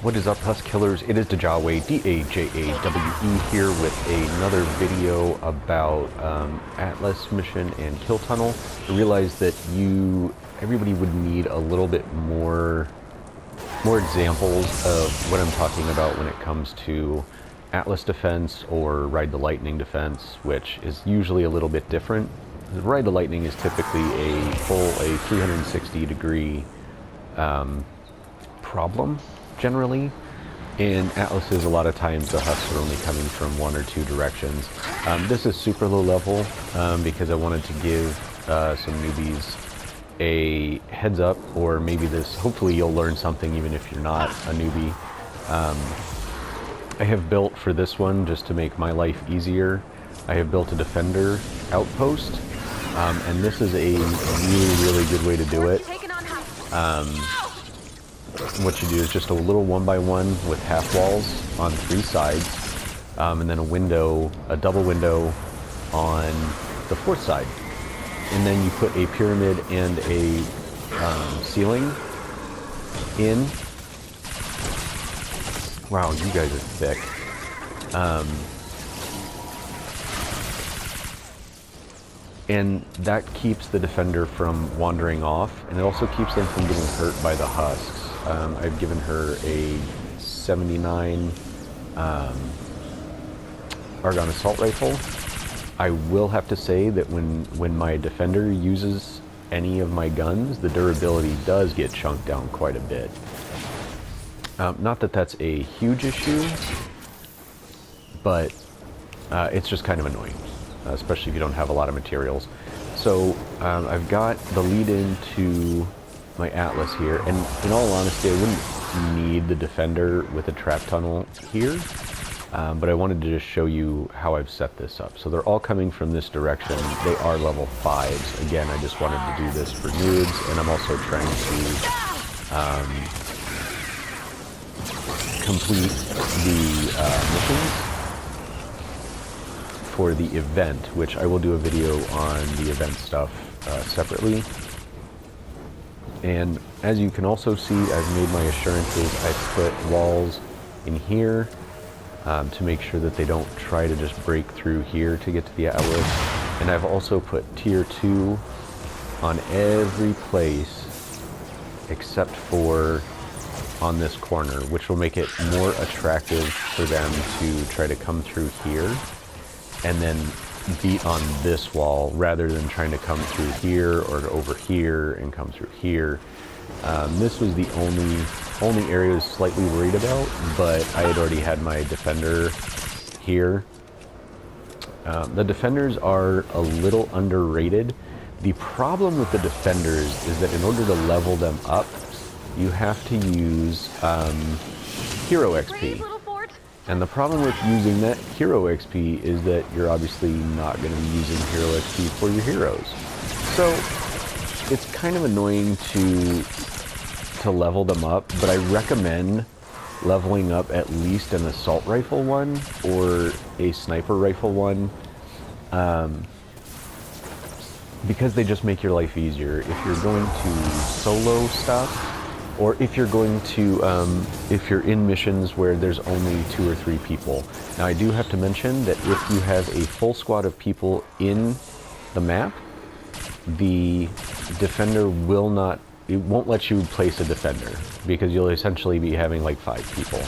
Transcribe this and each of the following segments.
What is up, Husk Killers? It is Dajawe, D-A-J-A-W-E, here with another video about Atlas mission and Kill Tunnel. I realized that everybody would need a little bit more examples of what I'm talking about when it comes to Atlas defense or Ride the Lightning defense, which is usually a little bit different. Ride the Lightning is typically a 360 degree problem, generally. In Atlases, a lot of times the husks are only coming from one or two directions. This is super low level because I wanted to give some newbies a heads up, or maybe hopefully you'll learn something even if you're not a newbie. I have built for this one, just to make my life easier, I have built a defender outpost, and this is a really good way to do it. What you do is just a little 1x1 with half walls on 3 sides, and then a double window on the 4th side. And then you put a pyramid and a ceiling in. Wow, you guys are thick. And that keeps the defender from wandering off, and it also keeps them from getting hurt by the husks. I've given her a 79 Argon assault rifle. I will have to say that when my defender uses any of my guns, the durability does get chunked down quite a bit. Not that that's a huge issue, but it's just kind of annoying, especially if you don't have a lot of materials. So I've got the lead into my Atlas here, and in all honesty, I wouldn't need the defender with a trap tunnel here, but I wanted to just show you how I've set this up. So they're all coming from this direction. They are level 5s. Again, I just wanted to do this for noobs, and I'm also trying to complete the missions for the event, which I will do a video on the event stuff separately. And as you can also see, I've made my assurances. I've put walls in here to make sure that they don't try to just break through here to get to the Atlas. And I've also put tier 2 on every place except for on this corner, which will make it more attractive for them to try to come through here and then beat on this wall rather than trying to come through here or over here and come through here. This was the only area I was slightly worried about, but I had already had my defender here. The defenders are a little underrated. The problem with the defenders is that in order to level them up, you have to use hero XP. And the problem with using that hero XP is that you're obviously not going to be using hero XP for your heroes. So it's kind of annoying to level them up, but I recommend leveling up at least an assault rifle one or a sniper rifle one, because they just make your life easier. If you're going to solo stuff, or if you're going to, if you're in missions where there's only 2 or 3 people. Now, I do have to mention that if you have a full squad of people in the map, the defender it won't let you place a defender, because you'll essentially be having like 5 people.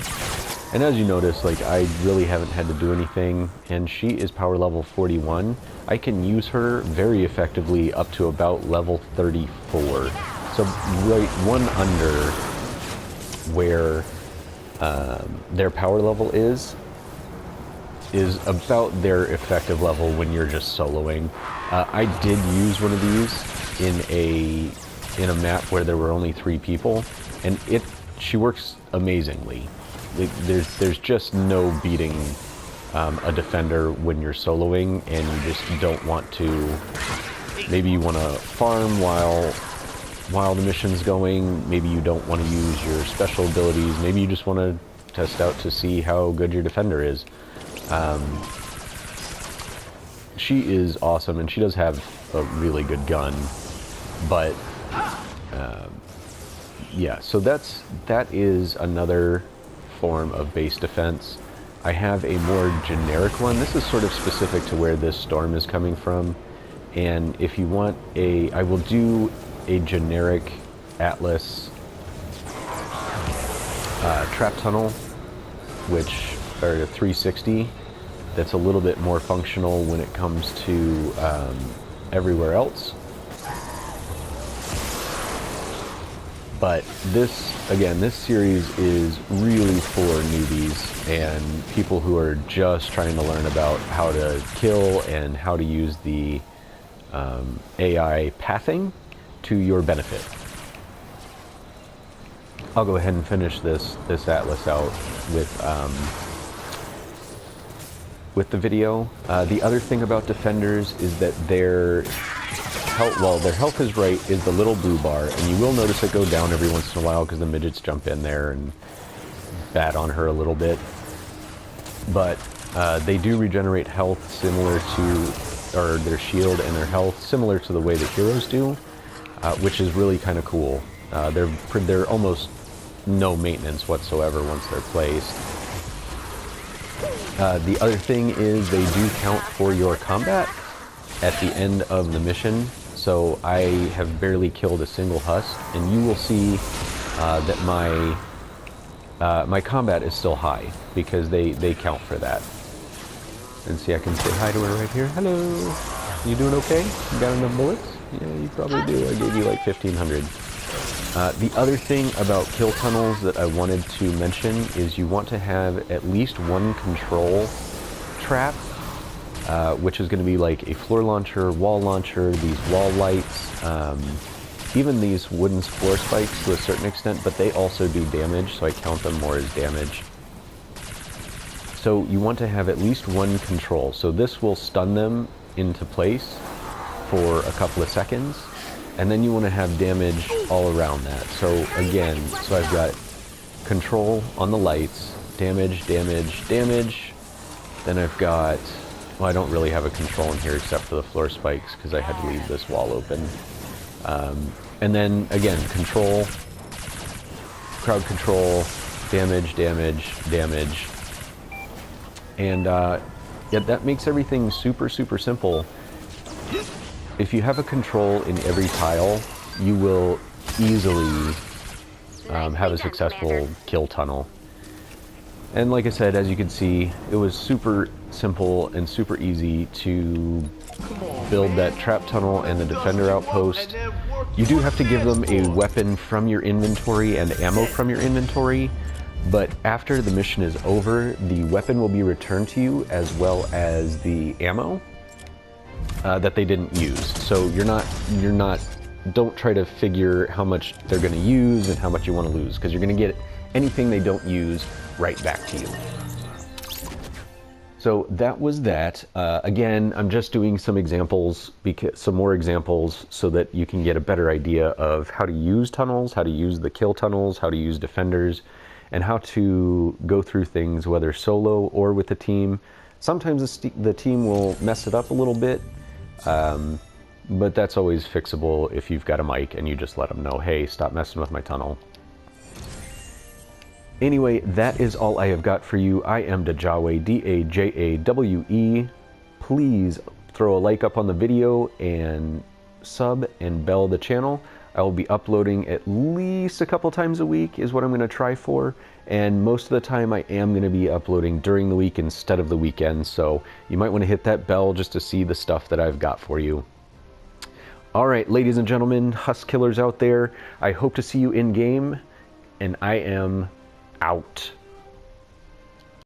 And as you notice, like, I really haven't had to do anything, and she is power level 41. I can use her very effectively up to about level 34. So right one under where their power level is about their effective level when you're just soloing. I did use one of these in a map where there were only 3 people, and she works amazingly. There's just no beating a defender when you're soloing and you just don't want to. Maybe you want to farm while the mission's going. Maybe you don't want to use your special abilities. Maybe you just want to test out to see how good your defender is. She is awesome, and she does have a really good gun, but yeah, so that is another form of base defense. I have a more generic one. This is sort of specific to where this storm is coming from. And if you want I will do a generic Atlas trap tunnel, or a 360, that's a little bit more functional when it comes to everywhere else. But this series is really for newbies and people who are just trying to learn about how to kill and how to use the AI pathing to your benefit. I'll go ahead and finish this Atlas out with the video. The other thing about defenders is that their health is the little blue bar, and you will notice it go down every once in a while because the midgets jump in there and bat on her a little bit. But they do regenerate health similar to, or their shield and their health similar to the way the heroes do, which is really kind of cool. They're almost no maintenance whatsoever once they're placed. The other thing is they do count for your combat at the end of the mission. So I have barely killed a single husk, and you will see that my combat is still high because they count for that. And see, I can say hi to her right here. Hello. You doing okay? You got enough bullets? Yeah, you probably do. I gave you like 1,500. The other thing about kill tunnels that I wanted to mention is you want to have at least one control trap, which is going to be like a floor launcher, wall launcher, these wall lights, even these wooden floor spikes to a certain extent, but they also do damage, so I count them more as damage. So you want to have at least one control. So this will stun them into place for a couple of seconds, and then you want to have damage all around that. So again, I've got control on the lights, damage, damage, damage. Then I've got, well, I don't really have a control in here except for the floor spikes because I had to leave this wall open. And then again, control, crowd control, damage, damage, damage. And yeah, that makes everything super, super simple. If you have a control in every tile, you will easily have a successful kill tunnel. And like I said, as you can see, it was super simple and super easy to build that trap tunnel and the defender outpost. You do have to give them a weapon from your inventory and ammo from your inventory, but after the mission is over, the weapon will be returned to you as well as the ammo that they didn't use. So don't try to figure how much they're going to use and how much you want to lose, because you're going to get anything they don't use right back to you. So that was that. Again, I'm just doing some examples, some more examples, so that you can get a better idea of how to use tunnels, how to use the kill tunnels, how to use defenders, and how to go through things, whether solo or with the team. Sometimes the team will mess it up a little bit, but that's always fixable if you've got a mic and you just let them know, hey, stop messing with my tunnel. Anyway, that is all I have got for you. I am Dajawe, D-A-J-A-W-E. Please throw a like up on the video and sub and bell the channel. I will be uploading at least a couple times a week is what I'm going to try for. And most of the time I am going to be uploading during the week instead of the weekend. So you might want to hit that bell just to see the stuff that I've got for you. All right, ladies and gentlemen, Husk Killers out there, I hope to see you in game, and I am out.